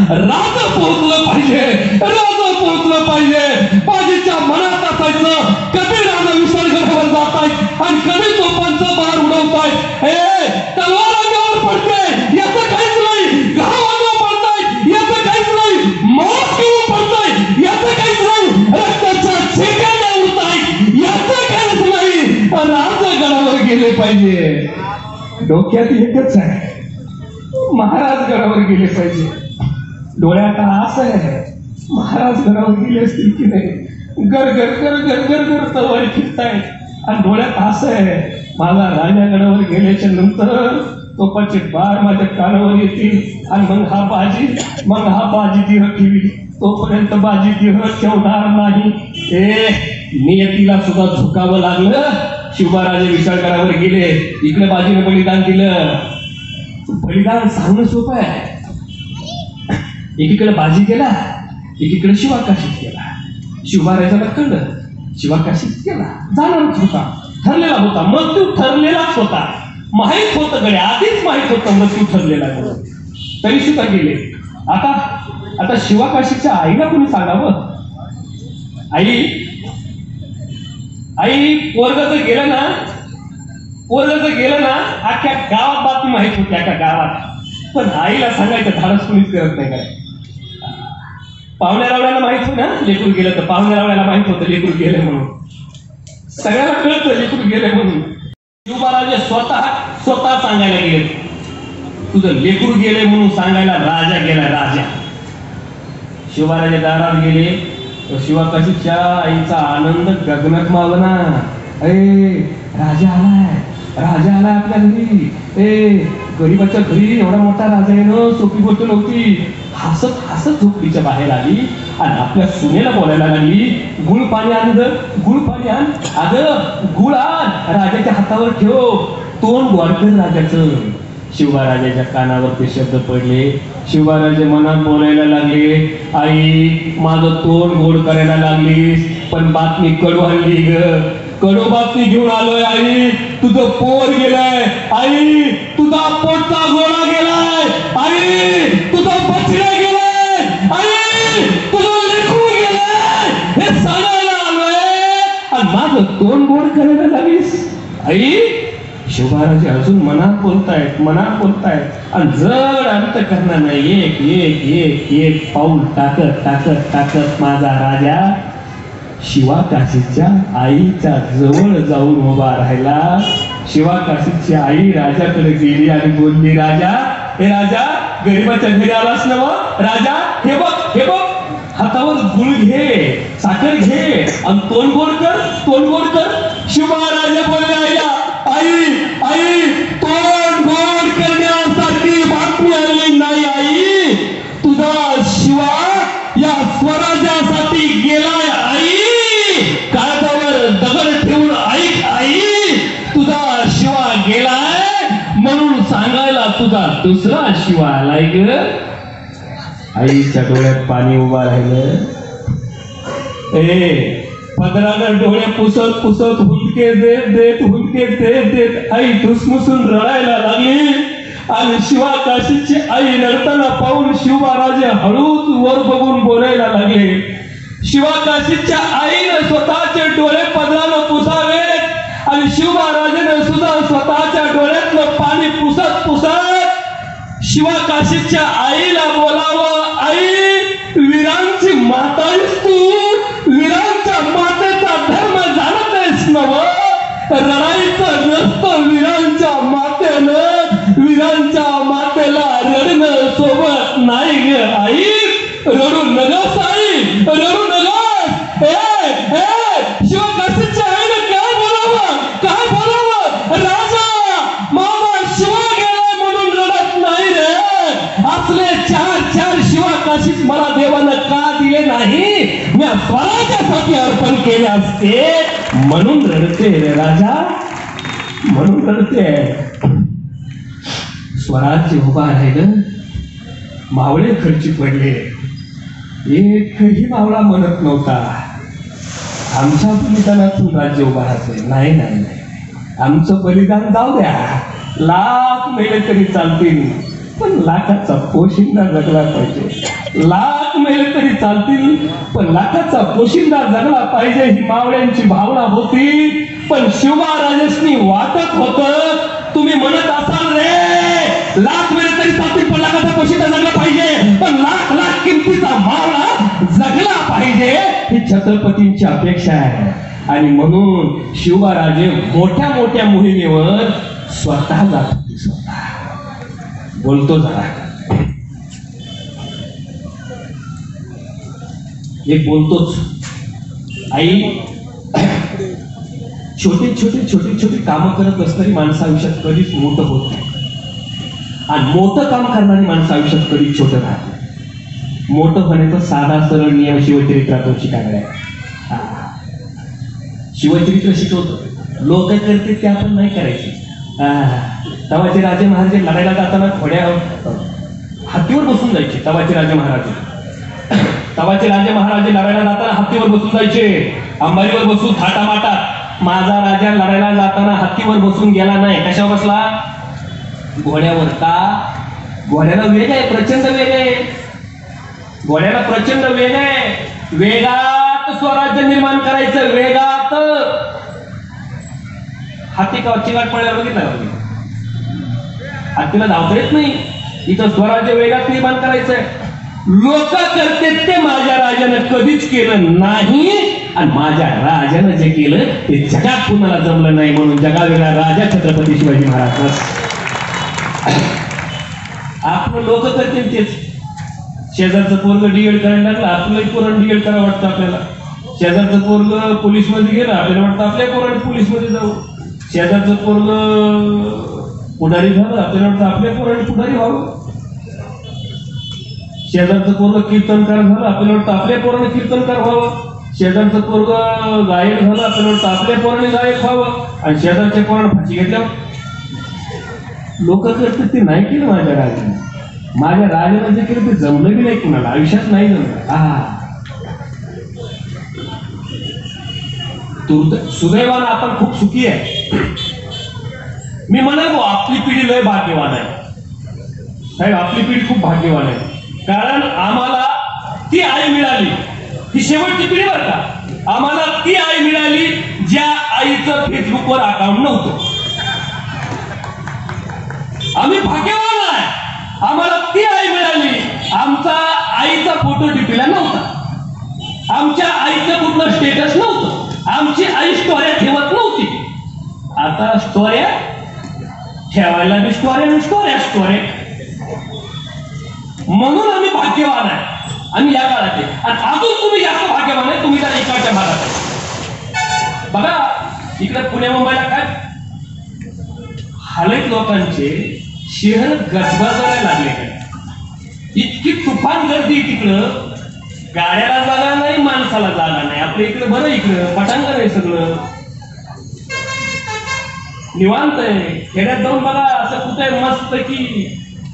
राज पोहोचलं पाहिजे, राज पोहोचलं पाहिजे. बाजीच्या मनात असायचं कधी राजा विसर्गावर जातायत आणि कधी तोफांचं बार उडवतायत. तलवार अंगावर पडते याचं काहीच नाही, घाव अंगावर पडतायत याचं काहीच नाही, मांस घेऊन पडतायत याचं काहीच नाही, रक्ताच्या चिकंड्या उडतायत याचं काहीच नाही. राज गडावर गेले पाहिजे डोक्यात एकच आहे महाराज गडावर गेले पाहिजे डोळ्यात आस आहे महाराज गडावर गेले असतील की नाही गर गर गर गर गर गर तलवारी फिरतायत आणि डोळ्यात आस आहे माझा राजा गडावर गेल्याच्या नंतर तोपाचे बार माझ्या कानावर येतील आणि मग हा बाजी दिह ठेवी तोपर्यंत बाजी दिह ठेवणार नाही नियतीला सुद्धा झुकावं लागलं शिवबाराजे विशाळगडावर गेले इकडे बाजीने बलिदान दिलं बलिदान सांगणं सोपं आहे एकीकडे बाजी गेला एकीकडे शिवाकाशीत गेला शिवबाराजाला कळलं शिवाकाशीत गेला जाणारच होता ठरलेला होता मृत्यू ठरलेलाच होता माहित होतं गड्या आधीच माहित होतं मृत्यू ठरलेला तरी सुद्धा गेले आता शिवाकाशीच्या आईला कोणी सांगावं आई पोरग जर गेलं ना अख्ख्या गावात बातमी माहित होती अख्ख्या गावात पण आईला सांगायचं धाडस कोणीच करत नाही काय पाहुण्या रावड्याला माहित होतं ना लेकरू गेलं तर पाहुण्या रावड्याला माहित होतं लेकरू गेले म्हणून सगळ्याला कळतं लेकरू गेले म्हणून शिवबाराजे स्वतः सांगायला गेले तुझं लेकरू गेले म्हणून सांगायला राजा गेला राजा शिवबाराजे दारात गेले शिवाकाशीच्या आईचा आनंद गगनात मावला राजा आलाय आपल्या घरी गरीबाच्या घरी एवढा मोठा राजा येणं सोपी गोष्ट नव्हती हसत झोपडीच्या बाहेर आली आणि आपल्या सुनेला बोलायला लागली गुळ पाणी आण अगं गुळ आण राजाच्या हातावर ठेव तोंड गोडकर राजाचं शिवबाराजाच्या कानावर ते शब्द पडले शिवबाराजे मनात बोलायला लागले आई माझं तोंड गोड करायला लागलीस पण बातमी कडू आणली कडू बातमी घेऊन आलोय आई तुझं पोर गेलाय आई तुझा पोटचा गोळा गेलाय आई तुझा बछडा गेलाय आई तुझं लेकरू गेलाय हे सांगायला आलोय आणि माझं तोंड गोड करायला लागलीस आई शिवबाराजे अजून मनात बोलतायत आणि जड अंत करणार नाही एक पाऊल टाकत माझा राजा शिवाकाशीच्या आईच्या जवळ जाऊन उभा राहिला शिवाकाशीची आई राजाकडे गेली आणि बोलली राजा गरीबाच्या घरी आलास ना राजा हे बघ हातावर गुळ घे साखर घे आणि तोंड गोड कर शिवबाराजे बोलले आईला आई तोंड गोड करण्यासाठी बातमी आली नाही आई तुझा शिवा या स्वराज्यासाठी गेलाय आई काळजावर दगड ठेवून ऐक आई तुझा शिवा गेलाय म्हणून सांगायला तुझा दुसरा शिवा आलाय ग आईच्या डोळ्यात पाणी उभा राहिलं पदरानं डोळे पुसत हुंदके देत आई धुसमुसून रडायला लागली आणि शिवाकाशीची आई रडताना पाहून शिवबाराजे हळूच वर बघून बोलायला लागले शिवाकाशीच्या आईनं स्वतःचे डोळे पदरानं पुसावेत आणि शिवबाराजेनं सुद्धा स्वतःच्या डोळ्यातलं पाणी पुसत शिवाकाशीच्या आईला बोलावं आई वीरांची माता आहेस तू वीरांच्या मातेचा धर्म जाणत आहेस नव रडायचं नसतं वीरांच्या मातेला रडणं सोबत नाही ग आई रडू नगस आई रडू नगस शिवकाशीच्या आईने काय बोलावं राजा माझा शिवा गेला म्हणून रडत नाही रे असले चार शिवाकाशीच मला देवानं का दिले नाही मी स्वराज्यासाठी अर्पण केले असते म्हणून रडते रे राजा म्हणून रडते स्वराज्य उभा राहिलं मावळे खर्ची पडले एकही मावळा म्हणत नव्हता आमच्या बलिदानातून राज्य उभा राहते नाही आमचं बलिदान जाऊ द्या लाख मेले तरी चालतील पण लाखाचा पोशिंदा जगला पाहिजे लाख मेले तरी चालतील पण लाखाचा पोशिंदा जगला पाहिजे ही मावळ्यांची भावना होती पण शिवबाराजेसनी वाटत होतं तुम्ही म्हणत असाल रे लाख मेले तरी चालतील पण लाखाचा पोशिंदा जगला पाहिजे पण लाख किमतीचा मावळा जगला पाहिजे ही छत्रपतींची अपेक्षा आहे आणि म्हणून शिवबाराजे मोठ्या मोठ्या मोहिमेवर स्वतः जात होते. स्वतः बोलतो जरा एक बोलतोच. आई छोटे छोटे छोटे छोटे कामं करत असणारी माणसं आयुष्यात कधीच मोठं होत नाही आणि मोठं काम करणारी माणसं आयुष्यात कधीच छोटं राहत नाही. मोठं होण्याचा साधा सरळ नियम शिवचरित्रातून शिकायला आहे. शिवचरित्र शिकवतो. लोक करते ते आपण नाही करायचे. तवाचे राजे महाराज लढायला जाताना घोड्या हत्तीवर बसून जायचे. तवाचे राजे महाराज लढायला जाताना हत्तीवर बसून जायचे. अंबारीवर बसून थाटामाटात. माझा राजा लढायला जाताना हत्तीवर बसून गेला नाही. कशावर बसला? घोड्यावर. का? घोड्याला वेग आहे, प्रचंड वेग आहे. घोड्याला प्रचंड वेग आहे. वेगात स्वराज्य निर्माण करायचं. वेगात. हत्ती का चिकाट पडल्यावर बघितलं? हत्तीला धावता येत नाही. इथं स्वराज्य वेगात निर्माण करायचंय. लोक करते ते माझ्या राजानं कधीच केलं नाही आणि माझ्या राजानं जे केलं ते जगात कुणाला जमलं नाही. म्हणून जगावेगळा राजा छत्रपती शिवाजी महाराज. आपलं लोक करते तेच. शेजारचं पोरग डीएड करायला लागलं, आपलंही पोरण डीएड करावं वाटतं आपल्याला. शेजारचं पोरग पोलीस मध्ये गेलं, आपल्याला वाटतं आपल्या पोराने पोलीस मध्ये जाऊ. शेजारचं पोरग पुढारी झालं, आपल्याला वाटतं आपल्या पोराने पुढारी व्हावं. शेजारचं पोरग कीर्तनकार झालं, आपल्याला वाटतं आपल्या पोराने कीर्तनकार व्हावं. शेजारचं पोरग गायक झालं, आपल्याला वाटतं आपल्या पोराने गायक व्हावं. आणि शेजारच्या पोराने फाशी घेतल्यावर लोक करतात ते नाही केलं माझ्या राजाने. माझ्या राजाने जे केलं ते जमलं बी नाही कुणाला. आयुष्यात नाही जमलं. सुदैवानं आपण खूप सुखी आहे. मी म्हणालो आपली पिढी लय भाग्यवान आहे साहेब. आपली पिढी खूप भाग्यवान आहे. कारण आम्हाला ती आई मिळाली. ही शेवटची पिढी बरं का. आम्हाला ती आई मिळाली ज्या आईचं फेसबुकवर अकाउंट नव्हतं. आम्ही भाग्यवान आहे. आम्हाला ती आई मिळाली. आमचा आईचा फोटो डीपीला नव्हता. आमच्या आईचं कुठलं स्टेटस नव्हतं. आमची आई स्टोऱ्या ठेवत नव्हती. आता स्टोऱ्या ठेवायला बी स्टोऱ्या. म्हणून आम्ही भाग्यवान आहे. आम्ही या काळात. आणि अजून तुम्ही जास्त भाग्यवान आहे. तुम्ही त्या इकडच्या भागात बघा. इकडे पुणे मुंबईला काय हालत लोकांचे शहर गजबजायला लागले काय. इतकी तुफान गर्दी तिकडं. गाड्याला जागा नाही, माणसाला जागा नाही. आपल्या इकडे बरं, इकडं पटांगण आहे सगळं निवांत आहे. खेड्यात जाऊन बघा असं कुठे मस्त की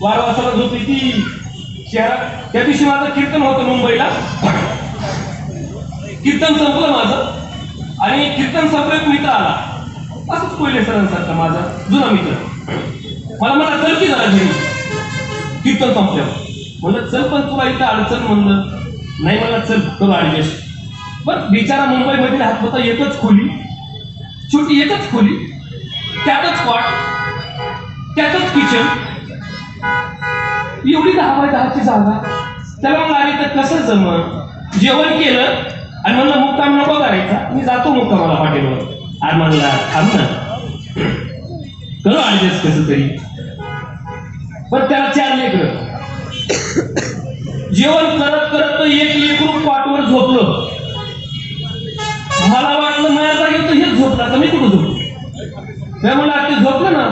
वारवासाला झोपली ती शहरात. त्या दिवशी माझं कीर्तन होतं मुंबईला. कीर्तन संपलं माझं आणि कीर्तन संपलं एक मित्र आला. असंच कोयले सरांसारखा माझा जुना मित्र. मला म्हणा चल की जरा घरी कीर्तन संपल्यावर. म्हणलं चल पण तुला इथं अडचण. म्हणलं नाही. मला चल करू ऍडजस्ट. बरं बिचारा मुंबईमध्ये राहत होता. एकच खोली, छोटी एकच खोली, त्यातच कॉट, त्यातच किचन, एवढी 10x10ची जागा. त्याला मग आली तर कसं जमलं. जेवण केलं आणि म्हणलं मुक्काम नको करायचा, मी जातो मुक्कामाला पाठीवर. आणि म्हणला थांब ना करू ऍडजस्ट कसं तरी. पण त्याला 4 लेकरं. जेवण करत करत तो एक लेकरू पाठवर झोपलं. मला वाटलं माझ्या जागेवर तर हेच झोपला, तर मी कुठं झोपू. मी म्हणला ते झोपलं ना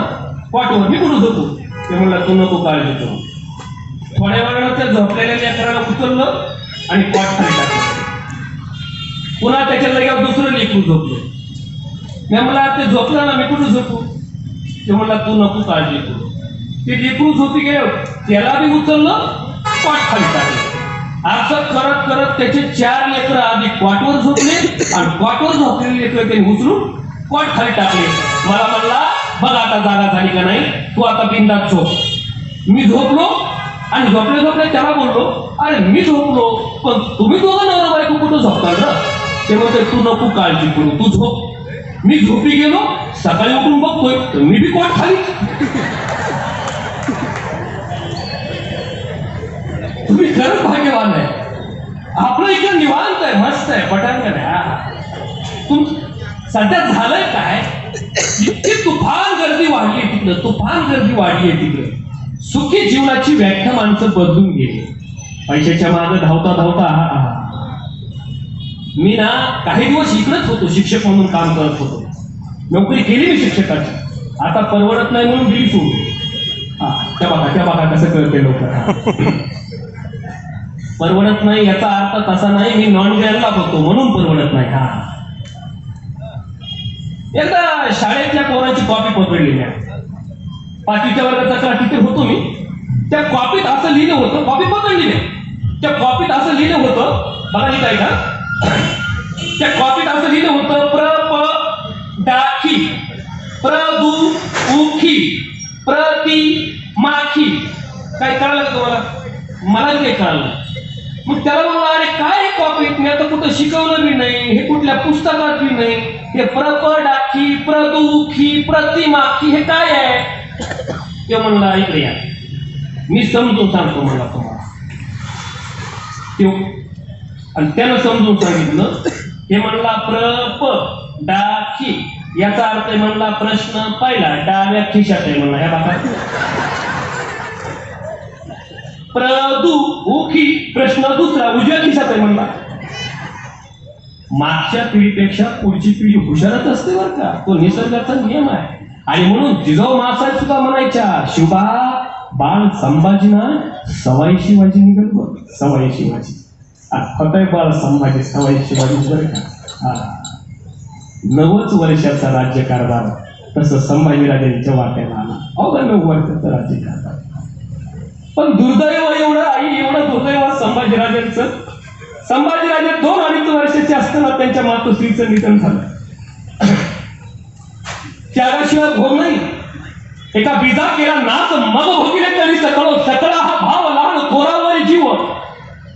पाठवर, मी कुठं झोपू. ते म्हणला तू नको काळजी करू. थोड्या वेळानं त्या झोपलेल्या लेकराला उचललं आणि पाठ खाली टाकलं. पुन्हा त्याच्या जागेवर दुसरं लेकरू झोपलं. मी म्हणला ते झोपलं ना, मी कुठं झोपू. ते म्हणला तू नको काळजी करू. ते लेकरू झोपी गेलं, त्याला बी उचललं, पाठ खाली टाकलं. असं करत करत त्याचे 4 लेकरं आधी क्वाटवर झोपले आणि क्वाटवर झोपलेले लेकरं त्यांनी उचलून क्वाट खाली टाकले. मला म्हणला बघ आता जागा झाली का नाही, तू आता बिंदात झोप. मी झोपलो आणि झोपले त्याला बोललो अरे मी झोपलो पण तुम्ही दोघं नवरा बायको कुठं झोपता ना. ते म्हणते तू नको काळजी करू, तू झोप. मी झोपी गेलो, सकाळी उठून बघतोय तर मी बी क्वाट खाली. तुम्ही खरंच भाग्यवान आहे. आपलं इकडे निवांत आहे, मस्त आहे, पटांगण आहे. सध्या झालंय काय, इतकी तुफान गर्दी वाढली तिकडं, तुफान गर्दी वाढली आहे तिकडं. सुखी जीवनाची व्याख्या माणसं बदलून गेली. पैशाच्या मागे धावता धावता मी ना काही दिवस इकडेच होतो, शिक्षक म्हणून काम करत होतो. नोकरी केली मी शिक्षकाची. आता परवडत नाही म्हणून दिली सोडून. त्या बघा कसं कळते लोक. परवडत नाही याचा अर्थ तसा नाही मी नॉन ग्रॅडला होतो म्हणून परवडत नाही. एकदा शाळेतल्या पोरांची कॉपी पकडली मी. 5वीच्या वर्गाचा क्लास टीचर होतो मी. त्या कॉपीत असं लिहिलं होतं, कॉपी पकडली मी. त्या कॉपीत असं लिहिलं होतं, बघा लिहित आहे का, त्या कॉपीत असं लिहिलं होतं डाखी प्रदू उखी प्रति माखी. काय कळलं का तुम्हाला? मला काही कळलं. मग त्याला म्हणलं अरे काय हे कॉपीत, मी आता कुठं शिकवलं बी नाही, हे कुठल्या पुस्तकात बी नाही, हे डाखी प्रदुखी प्रतिमाखी हे काय आहे? ते म्हणला इकडे या, मी समजून सांगतो म्हणला तुम्हाला. आणि त्यानं समजून सांगितलं. हे म्हणला डाखी याचा अर्थ म्हणला प्रश्न पहिला डाव्या खिशात आहे म्हणला. ह्या बघा प्रदू उखी प्रश्न दुसरा उजव्या खिशात आहे म्हणला. मागच्या पिढीपेक्षा पुढची पिढी हुशारच असते बरं का, तो निसर्गाचा नियम आहे. आणि म्हणून जिजाऊ मासाहेब सुद्धा म्हणायच्या, शिवबा बाळ संभाजीना सवाई शिवाजी निघल बघ, सवाई शिवाजी. फतय बाळ संभाजी सवाई शिवाजी बरं का. 90 वर्षाचा राज्यकारभार तसं संभाजीराजांच्या वाट्याला आला. 9 वर्षाचा राज्यकारभार. पण दुर्दैव एवढं आई, एवढं दुर्दैव संभाजीराजांचं. संभाजीराजे 2-2.5 वर्षाचे असताना त्यांच्या मातोश्रीचं निधन झालं. त्याशिवाय भोग नाही. एका बिजा केला नाच मग भोगिले तरी सकळा हा भाव लहान थोरावर जीव.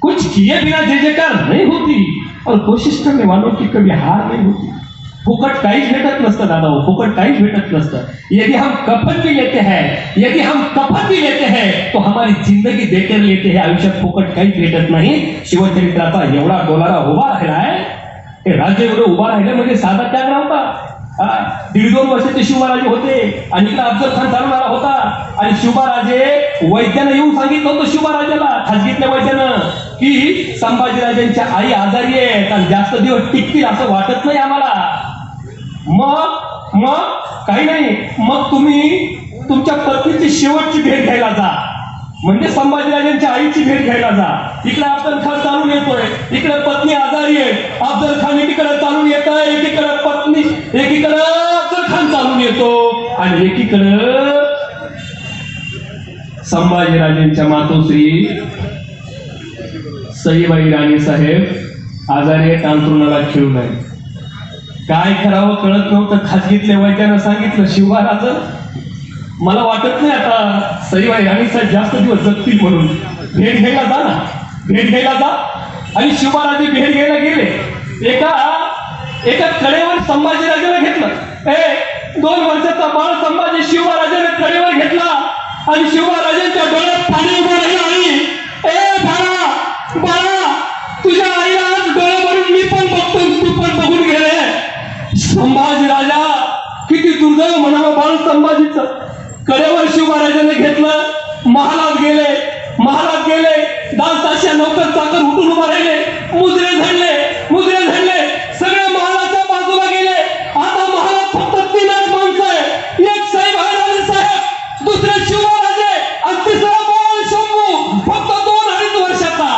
कुछ किए बिना जय जयकार नहीं होती और कोशिश करने वालों की कभी हार नहीं होती. फुकट काहीच भेटत नसतं दादा, फुकट काहीच भेटत नसतं. यदि हम कफन भी लेते हैं तो हमारी जिंदगी देकर लेते हैं. आयुष्यात फुकट काहीच भेटत नाही. शिवचरित्राचा एवढा डोलारा उभा राहिलाय, हे राज्य एवढं उभा राहिलं म्हणजे साधा त्याग नव्हता. 1.5-2 वर्षाचे शिवराजे होते आणि इकडे अफजल खान चालून आला होता. आणि शिवराजे वैद्यानं येऊन सांगितलं होतं शिवराजाला, खाजगीतल्या वैद्यानं, की संभाजीराजांच्या आई आजारी आहेत आणि जास्त दिवस टिकतील असं वाटत नाही आम्हाला. मग काही नाही, मग तुम्ही तुमच्या पत्नीची शेवटची भेट घ्यायला जा. म्हणजे संभाजीराजांच्या आईची भेट घ्यायला जा. इकडे अफजल खान चालून येतोय, इकडे पत्नी आजारी आहे. अफजल खान एकीकडे चालून येत आहे, एकीकडे पत्नी, एकीकडे अफजल खान चालून येतो आणि एकीकडे संभाजीराजांच्या मातोश्री सईबाई राणी साहेब आजारी अंथरुणाला खेळून आहे. काय करावं कळत नव्हतं. खाजगीतल्या वैद्यानं सांगितलं, शिवराज मला वाटत नाही आता सईबाई राणी साहेब जास्त दिवस जगतील म्हणून, भेट घ्यायला जा ना, भेट घ्यायला जा. आणि शिवराजे भेट घ्यायला गेले. एका कडेवर संभाजीराजाने घेतलं. 2 वर्षाचा बाळ संभाजी शिवराजाने कडेवर घेतला आणि शिवराजांच्या डोळ्यात पाणी उभं राहिलं. बाळा तुझ्या आईला आज डोळे भरून मी पण बघतो, तू पण बघून गेले. संभाजीराजा किती दुर्दैव म्हणावं बाळ संभाजीचं. कडेवर शिवराजाने घेतलं. महालात गेले. दासदास्या नौकर चाकर उठून उभा राहिले. मुजरे झडले. सगळे महालाच्या बाजूला गेले. आता महालात फक्त 3च माणसं आहे. एक सईबाई राणी साहेब, दुसरे शिवराजे आणि तिसरा बाळ शंभू, फक्त 2-2.5 वर्षाचा.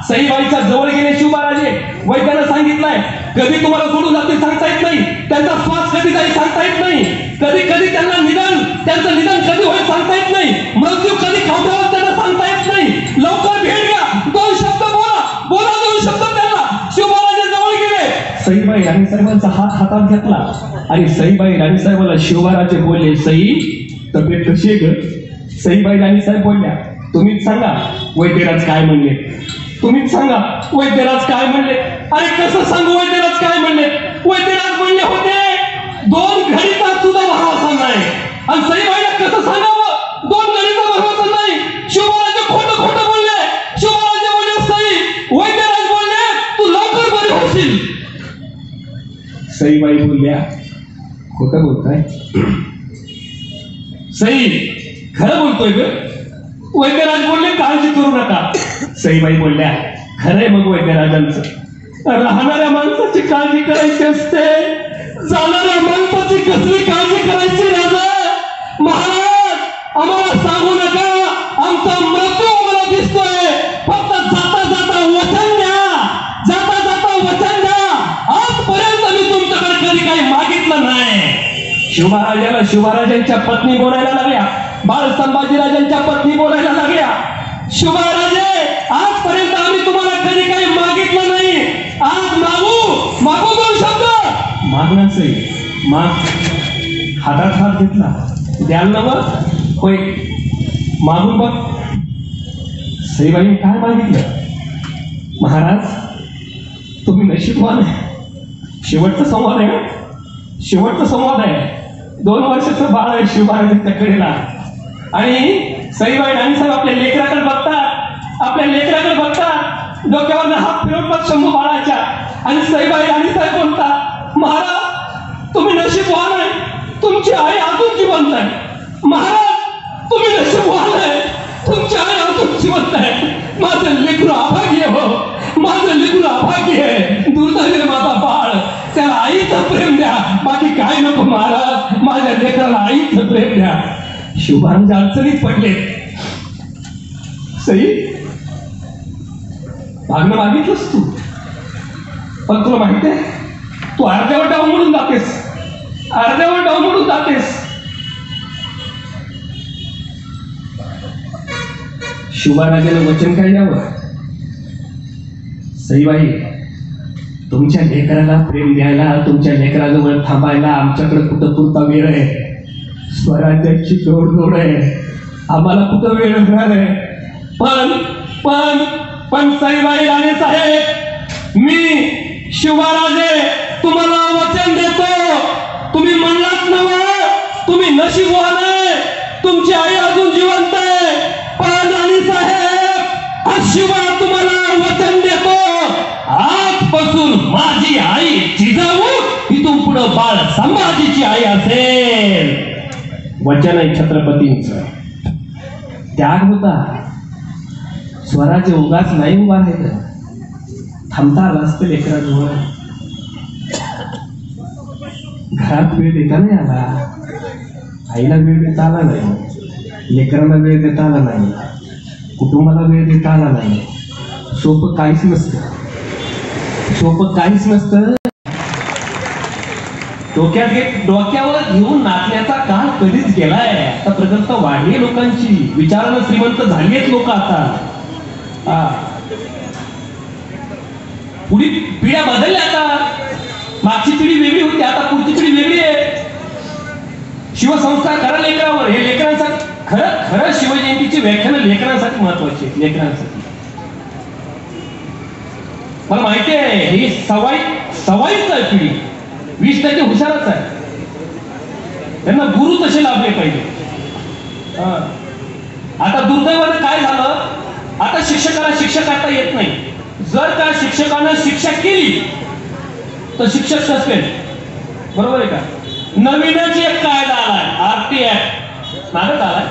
सईबाईच्या जवळ गेले शिवराजे. वैद्यानं सांगितलंय, कधी तुम्हाला सोडून जातील सांगता येत नाही. त्यांचा श्वास कधी जाईल सांगता येत नाही. कधी त्यांचं निधन कधी होईल सांगता येत नाही. मृत्यू कधी खांद्यावर त्यांना सांगता येत नाही. लवकर भेट घ्या. 2 शब्द बोला 2 शब्द त्यांना. शिवराजे जवळ गेले. सईबाई राणी साहेबांचा हात हातात घेतला आणि सईबाई राणी साहेबाला शिवराजे बोलले, सई तब्येत कशी आहे ग? सईबाई राणी साहेब बोलल्या, तुम्हीच सांगा वैद्यराज काय म्हणले. तुम्हीच सांगा वैद्यराज काय म्हणले. अरे कसं सांगू वैद्यराज काय म्हणले. वैद्यराज म्हणले होते 2 घडीचा सुद्धा भरवसा नाही. आणि सईबाईला कसं सांगावं 2 घडीचा भरवसा नाही. शिवराजे खोटं बोलले. शिवराजे बोलले सई, वैद्यराज बोलले तू लवकर बरे होशील. सईबाई बोलल्या खोटं बोलताय? सई खरं बोलतोय ग. वैद्यराज बोलले काळजी करू नका. सईबाई बोलल्या खरंय मग वैद्यराजांचं. राहणाऱ्या माणसाची काळजी करायची असते, जाणाऱ्या माणसाची कसली काळजी करायची राजा? महाराज आम्हाला सांगू नका, आमचा मृत्यू आम्हाला दिसतोय. फक्त जाता जाता वचन द्या, जाता जाता वचन द्या. आजपर्यंत मी तुमच्याकडे कधी काही मागितलं नाही. शिवमहाराजाला शिवमहाराजांच्या पत्नी बोलायला लागल्या, बाळ संभाजीराजांच्या पत्नी बोलायला लागल्या. शिवमहाराजे आजपर्यंत आम्ही तुम्हाला कधी काही मागितलं नाही, आज मागू 2 शब्द मागण्याचे. माग हातात हात घेतला, द्याल ना मग? होय मागून बघ. सईबाईने काय मागितलं? महाराज तुम्ही नशीबवान आहे. शेवटचा संवाद आहे, शेवटचा संवाद आहे. 2 वर्षाचं बाळ आहे शिवमहाराजांच्या कडेला. आणि सईबाई राणीसाहेब आपल्या लेकराकडे बघतात, आपल्या लेकराकडे बघतात, डोक्यावर हात फिरवतात शंभू बाळाच्या. आणि सईबाई राणीसाहेब बोलतात, महाराज तुम्ही नशीबवान आहे, तुमची आई अजून जिवंत आहे. महाराज तुम्ही नशीबवान आहे, तुमची आई अजून जिवंत आहे. माझं लेकरू अभागी हो, माझं लेकरू अभागी आहे. दुर्दैवी माझा बाळ, त्याला आईचं प्रेम द्या, बाकी काय नको महाराज. माझ्या लेकराला आईचं प्रेम द्या. शिवमहाराज अडचणीत पडले. सई मागणं मागितलंस तू, पण तुला माहित आहे तू अर्ध्यावर डाव म्हणून जातेस, अर्ध्यावर डाव म्हणून जातेस. शिवमहाराजांना वचन काय द्यावं? सईबाई तुमच्या लेकराला प्रेम द्यायला, तुमच्या लेकराजवळ थांबायला आमच्याकडे कुठं पुरता वेळ आहे? स्वराज्याची जोड आहे, आम्हाला कुठं वेळ होणार आहे? पण सईबाई राणे साहेब, मी शिवमहाराजे तुम्हाला वचन देतो. तुम्ही म्हणलात नव्हे, तुम्ही नशीबवान आहे, तुमची आई अजून जिवंत आहे. पण राणे साहेब आज शिवमहाराज तुम्हाला वचन देतो, आजपासून माझी आई जिजाऊ इथून पुढं बाळ संभाजीची आई असेल. वचन आहे छत्रपतींचं. त्याग होता, स्वराज्य उगाच नाही उभा राहिलं, थांबता आलं असतं लेकराजवळ. घरात वेळ देता नाही आला, आईला वेळ देता आला नाही, लेकरांना वेळ देता आला नाही, कुटुंबाला वेळ देता आला नाही. सोपं काहीच नसतं, सोपं काहीच नसतं. डोक्यावर घेऊन नाचण्याचा काळ कधीच गेलाय. आता प्रगत वाढली लोकांची, विचारानं श्रीमंत झाली आहेत लोक. आता पुढी पिढ्या बदलल्या. आता मागची पिढी वेगळी होती, आता पुढची पिढी वेगळी आहे. शिवसंस्कार करा लेकरावर. हे लेकरांसाठी खरं शिवजयंतीची व्याख्यानं लेकरांसाठी महत्वाची आहेत. लेकरांसाठी मला माहिती आहे ही सवाईच आहे पिढी, 20% हुशारच आहे. त्यांना गुरु तसे लाभले पाहिजे. आता दुर्दैवाने काय झालं, आता शिक्षकाला शिक्षक करता येत नाही. जर का शिक्षकानं शिक्षा केली तर शिक्षक सस्पेंड. बरोबर आहे का? नवीनच एक कायदा आलाय, RT ऍक्ट मागत आलाय.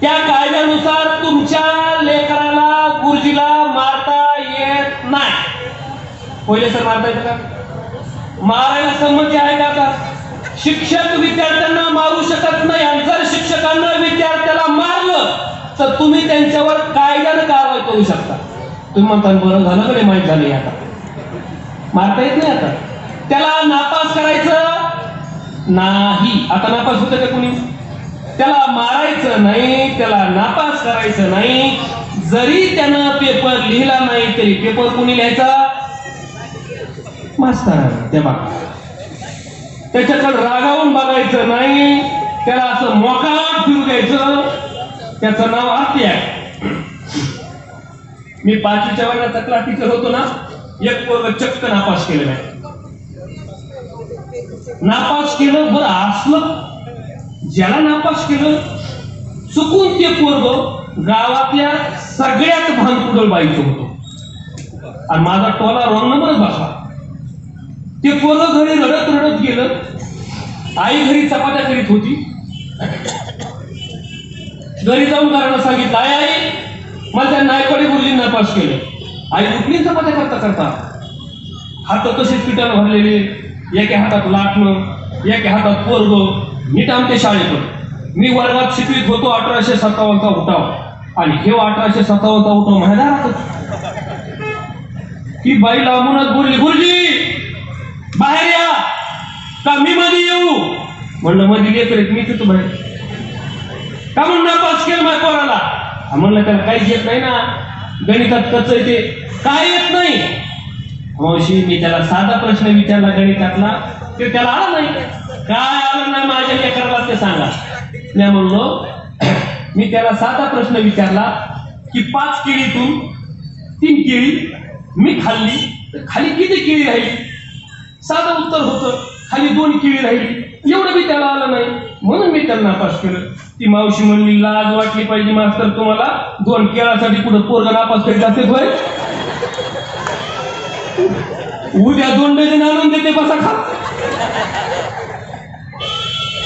त्या कायद्यानुसार तुमच्या लेकराला गुरुजीला मारता येत नाही. पहिले सर मारता येतं का? मारायला संमती आहे का? आता शिक्षक विद्यार्थ्यांना मारू शकत नाही. आणि जर शिक्षकांना विद्यार्थ्याला मारलं तर तुम्ही त्यांच्यावर कायद्यानं कारवाई करू शकता. तुम्ही म्हणता बरं झालं का नाही माहीत झालं. आता मारता येत नाही. आता त्याला नापास करायचं नाही. आता नापास होतं का कुणी? त्याला मारायचं नाही, त्याला नापास करायचं नाही. जरी त्यानं पेपर लिहिला नाही तरी पेपर कुणी लिहायचा? मास्तरानं. तेव्हा त्याच्याकडे रागावून बघायचं नाही, त्याला असं मोकाट फिरू द्यायचं. त्याचं नाव RT ऍक्ट. मी 5वीच्या वर्गात तक्रार टीचर होतो ना, एक पोरग चक्क नापास केलं नाही. नापास केलं बरं असलं, ज्याला नापास केलं चुकून ते पोरग गावातल्या सगळ्यात भानकुडल बाईचं होतं. आणि माझा टोला रॉंग नंबरच बसला. ते पोरग घरी रडत रडत गेलं. आई घरी चपात्या करीत होती. घरी जाऊन करायला सांगितलं, आई मला त्या नायकवाडी गुरुजींना पास केलं. आई उठली चपात्या करता करता, हात तसेच पिठानं भरलेले, एका हातात लाटणं, एका हातात पोरग, नीट आमच्या शाळेत मी वर्गात शिकवित होतो 1857चा उठाव आणि हे 1857चा उठाव माझ्या दारातच. ती बाई लांबूनच बोलली, गुरुजी बाहेर या का मी मध्ये येऊ. म्हणलं मध्ये येत मी तिथं बाहेर का म्हणून नापास केलं माझ्या पोराला. म्हणलं त्याला काहीच येत नाही ना, गणितात कच येते, काय येत नाही. मावशी मी त्याला साधा प्रश्न विचारला गणितातला, ते त्याला आला नाही. काय आलं नाही माझ्या लेकराला ते सांगा. मी म्हणलो मी त्याला साधा प्रश्न विचारला की 5 केळीतून 3 केळी मी खाल्ली तर खाली किती केळी राहिली. साधं उत्तर होतं, खाली 2 केळी राहिली. एवढं मी त्याला आलं नाही म्हणून मी त्याला नापास केलं. ती मावशी म्हणली लाज वाटली पाहिजे मास्तर तुम्हाला, 2 केळासाठी कुठं पोरगा नापास करीत असते होय. उद्या 2 डझन आणून देते बसा खा.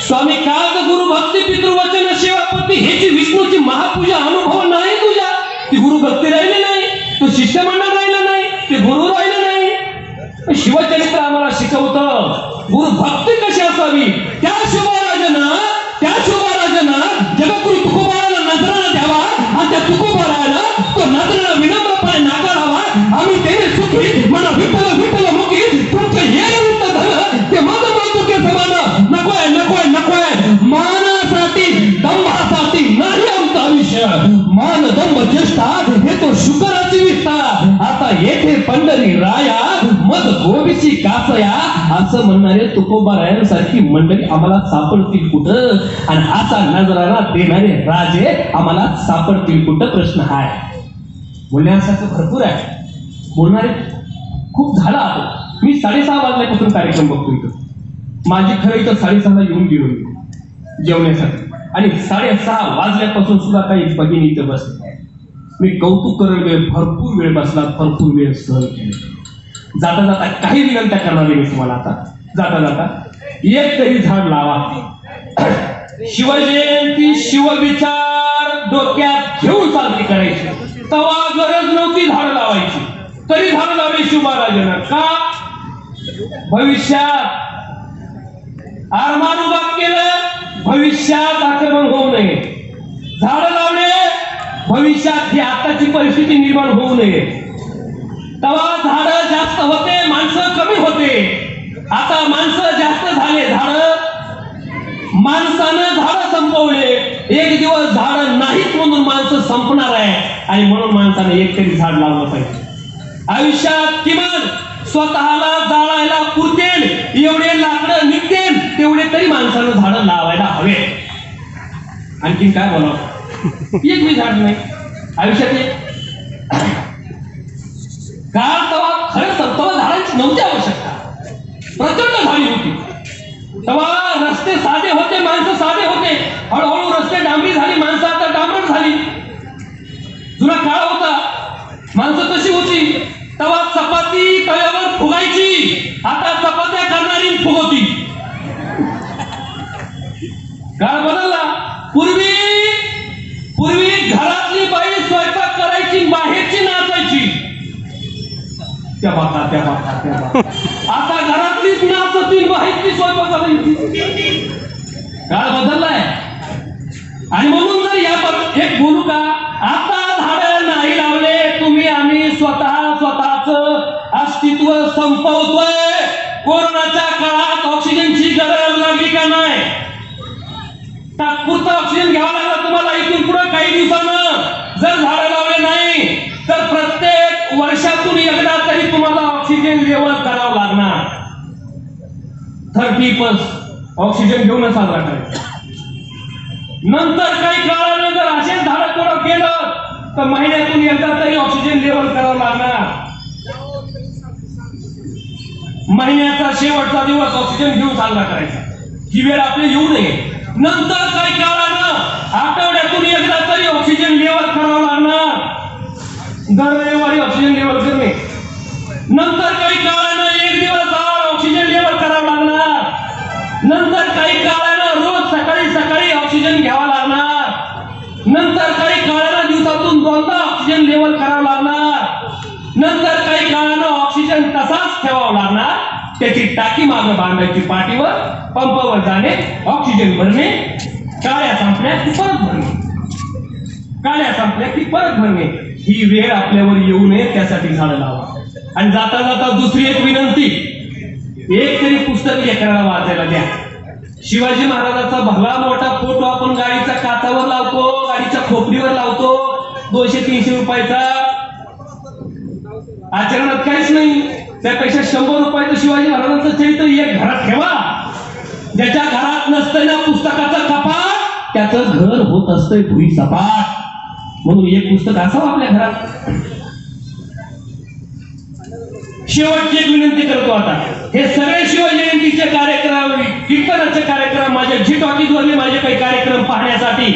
स्वामी काग गुरु भक्ती पितृवचन शिवापती ह्याची विष्णूची महापूजा अनुभव नाही तुझ्या. ती गुरु भक्ती राहिली नाही, तो शिष्यमंडळ राहिलं नाही, ते गुरु राहिलं नाही. शिवचरित्र आम्हाला शिकवतं गुरु भक्ती कशी असावी. त्या शुभाराजना जगद्गुरु तुकोबाराला नजराला द्यावा आणि त्या तुकोबाराला तो नजराला विनम्रपणे नाकारावा. आम्ही तेने सुखी म्हणा विठ्ठल विठ्ठल मुखी तुमचं हे वृत्त झालं ते माझं मातुके समान नकोय नकोय नकोय. मानासाठी दंभासाठी नाही आमचं आयुष्य. मान दंभ चेष्टा हे तो शुकराची विष्ठा. आता येथे पंढरी राया मग गोबीची कासया असं म्हणणारे तुकोबारायांसारखी मंडळी आम्हाला सापडतील कुठं. आणि असा नजराला देणारे राजे आम्हाला सापडतील कुठं. प्रश्न हाय. बोलण्यासारखं भरपूर आहे, बोलणारे खूप झाला. मी 6:30 वाजल्यापासून कार्यक्रम बघतो इथं. माझी खरं इथं 6:30ला येऊन गेलो जेवण्यासाठी आणि 6:30 वाजल्यापासून सुद्धा काही भगिनी इथं बसले. मी कौतुक करेल वेळ भरपूर वेळ बसला, भरपूर वेळ सहन केली. जाता जाता काही विनंत्या करणार मी तुम्हाला. आता जाता जाता एक तरी झाड लावा. शिवजयंती शिवविचार डोक्यात घेऊन साजरी करायची. तेव्हा गरज नव्हती झाड लावायची, तरी झाड लावले शिवमहाराजांना. का भविष्यात आरमान उभा केलं, भविष्यात आक्रमण होऊ नये. झाड लावले भविष्यात ही आताची परिस्थिती निर्माण होऊ नये. तेव्हा झाड जास्त होते, माणसं कमी होते. आता माणसं जास्त झाले, माणसानं झाड संपवले. एक दिवस झाड नाहीत म्हणून माणसं संपणार आहे आणि म्हणून माणसाने एक तरी झाड लावलं पाहिजे. आयुष्यात किमान स्वतःला जाळायला पुरतेल एवढे लाकडं निघतील तेवढे तरी माणसानं झाडं लावायला हवे. आणखीन काय बोलावं, एक बी झाड नाही आयुष्यात. काळ तेव्हा खरं तेव्हा झाडांची नव्हती आवश्यकता, प्रचंड झाडी होती. तेव्हा रस्ते साधे होते, माणसं साधे होते. हळूहळू रस्ते डांबरी झाली, माणसं आता डांबरट झाली. जुना काळ होता, माणसं तशी होती. तेव्हा चपाती तव्यावर फुगायची, आता चपात्या करणारी फुगवती. काळ बदलला. पूर्वी घरातली बाई स्वयंपाक करायची, बाहेरची नाचायची. त्या बाता आता घरातलीच नाचती, बाहेरची स्वयंपाक करायची. काळ बदललाय. आणि म्हणून जर या एक बोलू का, आता झाड नाही लावले तुम्ही आम्ही स्वतःच अस्तित्व संपवतोय. कोरोनाच्या काळात ऑक्सिजनची गरज लागली का नाही? तात्पुरता ऑक्सिजन घ्यावा लागला तुम्हाला. इथून पुढे काही दिवसानं जर झाडं लावले नाही तर प्रत्येक वर्षातून एकदा तरी तुम्हाला ऑक्सिजन लेवल करावं लागणार. 30+ ऑक्सिजन घेऊन साजरा करायचा. नंतर काही काळानं जर असेच झाडं तोडत गेलं तर महिन्यातून एकदा तरी ऑक्सिजन लेवल करावं लागणार. महिन्याचा शेवटचा दिवस ऑक्सिजन घेऊन साजरा करायचा. ही वेळ आपली येऊ नये. नंतर काही काळानं आठवड्यातून एकदा तरी ऑक्सिजन लेवल करावं लागणार. दर रविवारी ऑक्सिजन लेवल करणे. नंतर काही काळानं एक दिवस आड ऑक्सिजन लेवल करावं लागणार. नंतर काही नंतर काही काळानं दिवसातून 2दा ऑक्सिजन लेवल करावं लागणार, नंतर काही काळानं ऑक्सिजन तसाच ठेवावा लागणार, त्याची टाकी मागं बांधायची पाठीवर, पंपावर जाणे, ऑक्सिजन भरणे, काळ्या संपल्या की परत भरणे, काळ्या संपल्या की परत भरणे. ही वेळ आपल्यावर येऊ नये त्यासाठी झाडं लावा. आणि जाता जाता दुसरी एक विनंती, एक तरी पुस्तक लेकराला वाचायला द्या. शिवाजी महाराजांचा भला मोठा फोटो आपण गाडीच्या काचावर लावतो, गाडीच्या खोपडीवर लावतो, 200-300 रुपयाचा. आचरणात काहीच नाही. त्यापेक्षा 100 रुपयाचं शिवाजी महाराजांचं चरित्र एक घरात ठेवा. ज्याच्या घरात नसतं ना पुस्तकाचं कपाट, त्याचं घर होत असतंय भुई सपाट. म्हणून एक पुस्तक असावं आपल्या घरात. शेवटची एक विनंती करतो आता, हे सगळे शिवजयंतीचे कार्यक्रम, कीर्तनाचे कार्यक्रम, माझ्या जी टॉकीजवरले माझे काही कार्यक्रम पाहण्यासाठी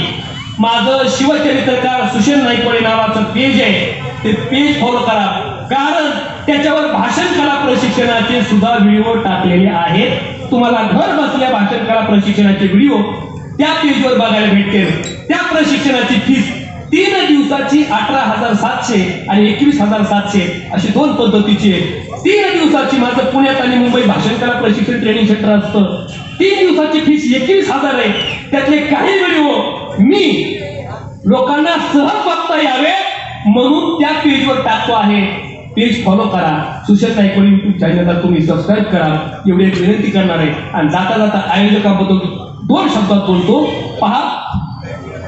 माझं शिवचरित्रकार सुशेन नाईकवाडे नावाचं पेज आहे, ते पेज फॉलो करा. कारण त्याच्यावर भाषण कला प्रशिक्षणाचे सुद्धा व्हिडिओ टाकलेले आहेत. तुम्हाला घर बसल्या भाषण कला प्रशिक्षणाचे व्हिडिओ त्या पेजवर बघायला भेटतील. त्या प्रशिक्षणाची फीस 3 दिवसाची 18,700 आणि 21,700 अशी 2 पद्धतीची आहे. 3 दिवसाची माझं पुण्यात आणि मुंबई भाषण कला प्रशिक्षण ट्रेनिंग सेंटर असतं. 3 दिवसाची फीस 21,000 आहे. त्यातले काही व्हिडिओ मी लोकांना सहज बघता यावे म्हणून त्या पेजवर टाकतो आहे. पेज फॉलो करा. सुशेन नाईकवाडे युट्यूब चॅनलला तुम्ही सबस्क्राईब करा, एवढी एक विनंती करणार आहे. आणि जाता जाता आयोजकाबद्दल 2 शब्दात बोलतो. पहा,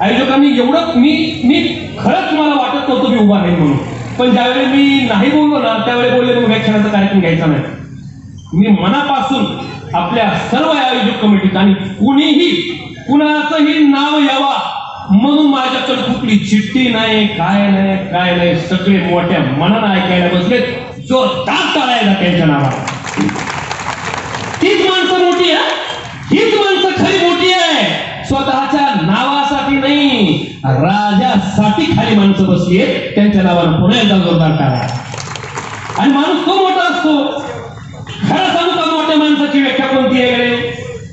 आयोजकांनी एवढं मी खरंच मला वाटत नव्हतं मी उभा नाही म्हणून, पण ज्यावेळी मी नाही बोललो ना त्यावेळी बोलले मग व्याख्यानाचा कार्यक्रम घ्यायचा नाही. मी मनापासून आपल्या सर्व आयोजक कमिटीत आणि कुणाचंही नाव यावा म्हणून माझ्याकडे कुठली चिठ्ठी नाही, काय नाही, सगळे मोठ्या मनानं ऐकायला बसले. जोरदार टाळायला त्यांच्या नावाला. तीच माणसं मोठी आहे, हीच माणसं खरी मोठी आहे. स्वतःच्या नावासाठी नाही, राजासाठी खाली माणसं बसली आहेत. त्यांच्या नावानं पुन्हा एकदा जोरदार टाळा. आणि माणूस तो मोठा असतो. खरं सांगू का मोठ्या माणसाची व्याख्या कोणती आहे?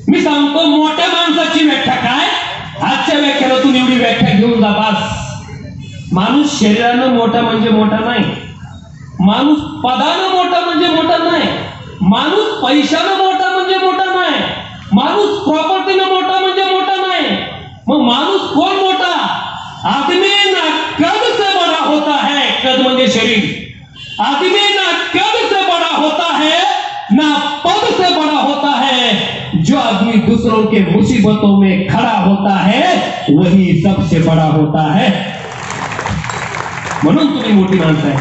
मी सांगतो मोठ्या माणसाची व्याख्या काय. आजच्या व्याख्यानातून एवढी व्याख्या घेऊन जा बास. माणूस शरीरानं मोठा म्हणजे मोठा नाही, माणूस पदानं मोठा म्हणजे मोठा नाही, माणूस पैशानं मोठा म्हणजे मोठा नाही, माणूस प्रॉपर्टीनं मोठा म्हणजे मोठा नाही. मग माणूस कोण मोठा? आदमी ना कद से बड़ा होता है, कद म्हणजे शरीर. आदमी ना कद से बड़ा होता है ना पद से बड़ा होता है. जो आदमी दूसरों के मुसीबतों में खड़ा होता है वही सबसे बड़ा होता है. म्हणून तुम्ही मोठी माणसं आहे.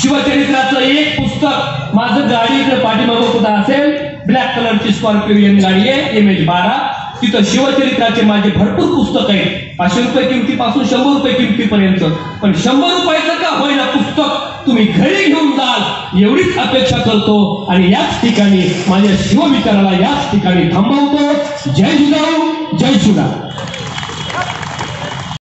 शिवचरित्राचं एक पुस्तक माझं गाडीकडे पाठीमागं सुद्धा असेल. ब्लॅक कलरची स्कॉर्पिओ गाडी आहे, MH12. तिथं शिवचरित्राचे माझे भरपूर पुस्तक आहेत. 500 रुपये किमतीपासून 100 रुपये किमतीपर्यंत. पण 100 रुपयाचं का होईना पुस्तक तुम्ही घरी घेऊन जाल एवढीच अपेक्षा करतो. आणि याच ठिकाणी माझ्या शिवविचाराला याच ठिकाणी थांबवतो. जय जिजाऊ, जय शिवराय.